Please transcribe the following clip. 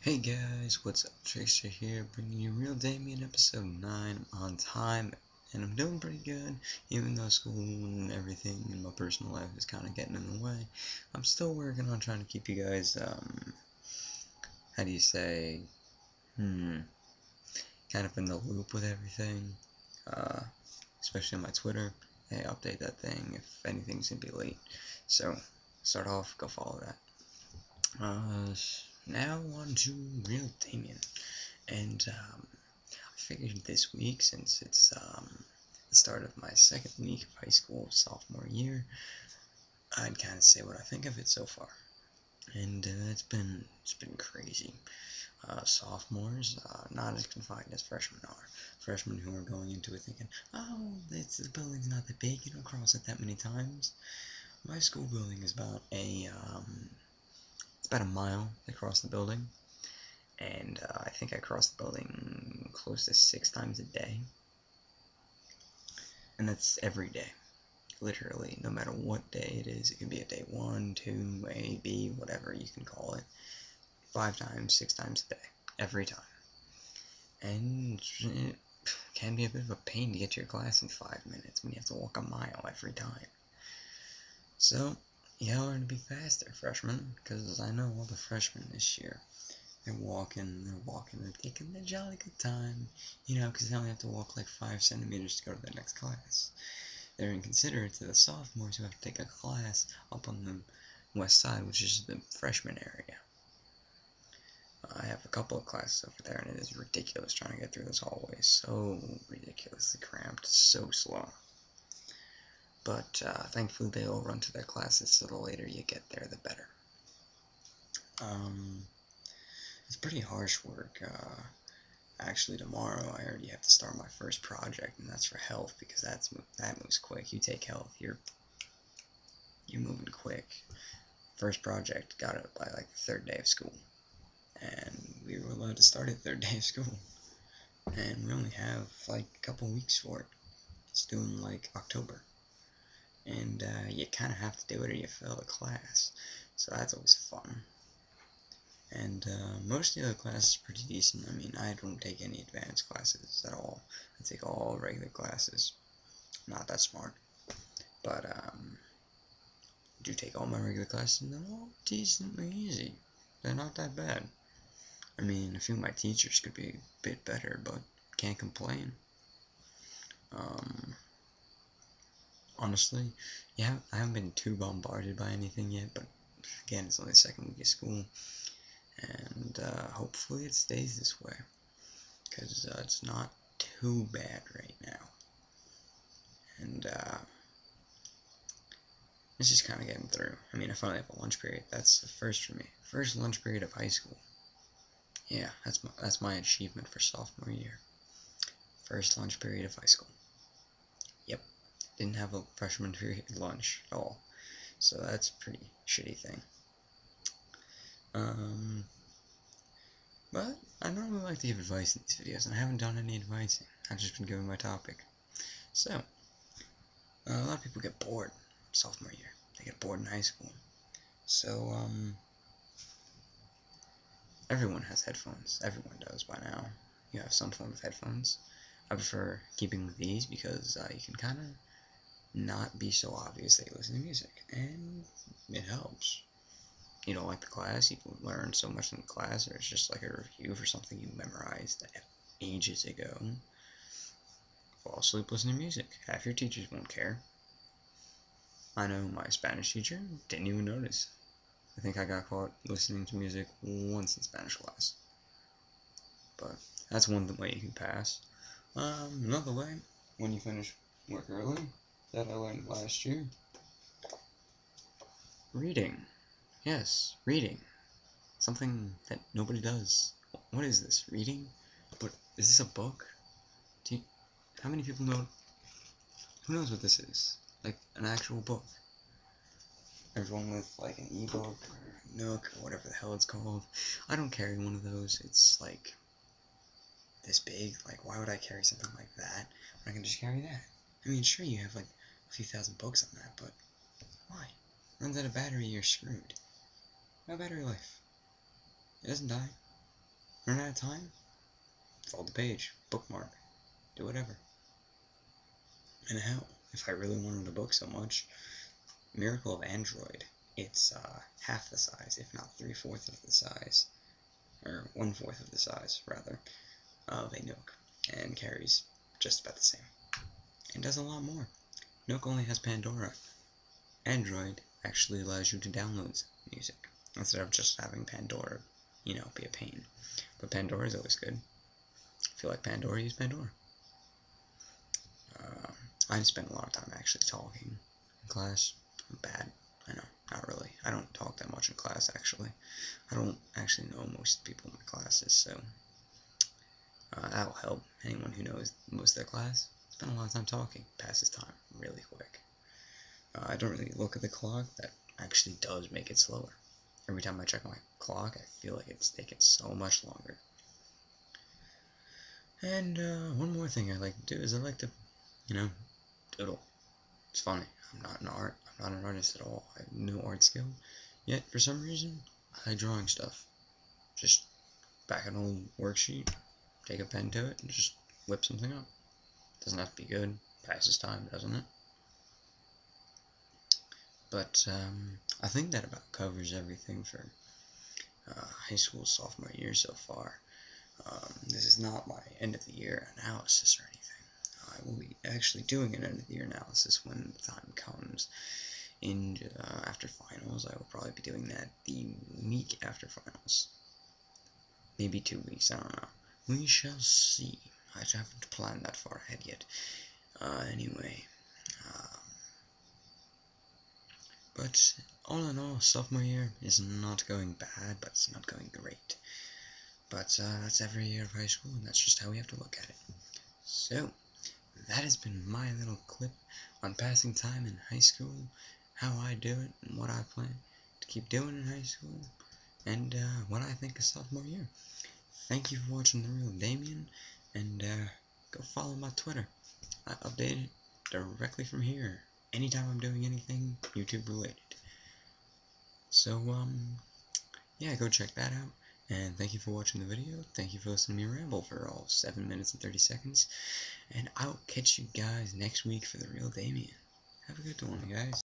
Hey guys, what's up? Tracer here, bringing you Real Damien episode 9 on time, and I'm doing pretty good, even though school and everything in my personal life is kind of getting in the way. I'm still working on trying to keep you guys, how do you say, kind of in the loop with everything, uh, especially on my Twitter. Hey, update that thing if anything's gonna be late. So, start off, go follow that. Now on to Real Damien. And I figured this week, since it's the start of my second week of high school, sophomore year, I'd kind of say what I think of it so far. And it's been crazy. Sophomores, not as confined as freshmen are. Freshmen who are going into it thinking, oh, the building's not that big, you don't cross it that many times. My school building is about it's about a mile across the building. And I think I cross the building close to 6 times a day. And that's every day. Literally, no matter what day it is. It can be a day 1, 2, A, B, whatever you can call it. 5 times, 6 times a day. Every time. And it can be a bit of a pain to get to your class in 5 minutes when you have to walk a mile every time. So, you gotta learn to be faster, freshmen, because I know all the freshmen this year. They're walking, they're taking their jolly good time, because they only have to walk like 5 centimeters to go to the next class. They're inconsiderate to the sophomores who have to take a class up on the west side, which is the freshman area. I have a couple of classes over there, and it is ridiculous trying to get through this hallway. So ridiculously cramped, so slow. But thankfully they all run to their classes, so the later you get there, the better. It's pretty harsh work. Actually, tomorrow I already have to start my first project, and that's for health, because that moves quick. You take health, you're moving quick. First project, got it by like the third day of school, and we were allowed to start at third day of school, and we only have like a couple weeks for it. It's due in like October, and you kind of have to do it or you fail the class, so that's always fun. And most of the other classes are pretty decent. I mean, I don't take any advanced classes at all. I take all regular classes. Not that smart. But I do take all my regular classes, and they're all decently easy. They're not that bad. I mean, a few of my teachers could be a bit better, but can't complain. Honestly, yeah, I haven't been too bombarded by anything yet, but again, it's only the second week of school. And hopefully it stays this way, because it's not too bad right now, and it's just kind of getting through. I mean, I finally have a lunch period. That's the first for me. First lunch period of high school. Yeah, that's my achievement for sophomore year. First lunch period of high school. Yep, didn't have a freshman period lunch at all, so that's a pretty shitty thing. But I normally like to give advice in these videos, and I haven't done any advising. I've just been giving my topic. So, a lot of people get bored sophomore year. They get bored in high school. So, everyone has headphones. Everyone does by now. You have some form of headphones. I prefer keeping with these because you can kind of not be so obvious that you listen to music, and it helps. You don't like the class, you can learn so much in the class, or it's just like a review for something you memorized ages ago. Fall asleep listening to music. Half your teachers won't care. I know my Spanish teacher didn't even notice. I think I got caught listening to music once in Spanish class. But that's one way you can pass. Another way, when you finish work early, that I learned last year. Reading. Yes, reading. Something that nobody does. What is this? Reading? But is this a book? How many people know? Who knows what this is? Like an actual book. Everyone with like an ebook or Nook or whatever the hell it's called. I don't carry one of those. It's like this big. Like, why would I carry something like that when I can just carry that? I mean, sure, you have like a few thousand books on that, but why? Runs out of battery, you're screwed. No battery life. It doesn't die. Run out of time? Fold the page, bookmark, do whatever. And hell, if I really wanted a book so much, Miracle of Android, it's half the size, if not 3/4 of the size, or 1/4 of the size, rather, of a Nook, and carries just about the same. And does a lot more. Nook only has Pandora. Android actually allows you to download music, instead of just having Pandora, be a pain. But Pandora is always good. If you like Pandora, use Pandora. I spend a lot of time actually talking in class. I'm bad. I know, not really. I don't talk that much in class, actually. I don't actually know most people in my classes, so that'll help. Anyone who knows most of their class, spend a lot of time talking. Passes time really quick. I don't really look at the clock. That actually does make it slower. Every time I check my clock, I feel like it's taking so much longer. And one more thing I like to do is I like to, doodle. It's funny. I'm not an artist at all. I have no art skill. Yet, for some reason, I like drawing stuff. Just back an old worksheet, take a pen to it, and just whip something up. Doesn't have to be good. Passes time, doesn't it? But I think that about covers everything for high school sophomore year so far. This is not my end of the year analysis or anything. I will be actually doing an end of the year analysis when the time comes. After finals, I will probably be doing that the week after finals. Maybe 2 weeks, I don't know. We shall see. I haven't planned that far ahead yet. Anyway. But all in all, sophomore year is not going bad, but it's not going great. But that's every year of high school, and that's just how we have to look at it. So, that has been my little clip on passing time in high school, how I do it, and what I plan to keep doing in high school, and what I think of sophomore year. Thank you for watching The Real Damien, and go follow my Twitter. I update it directly from here, anytime I'm doing anything YouTube related. So, yeah, go check that out. And thank you for watching the video. Thank you for listening to me ramble for all 7 minutes and 30 seconds. And I'll catch you guys next week for The Real Damien. Have a good one, guys.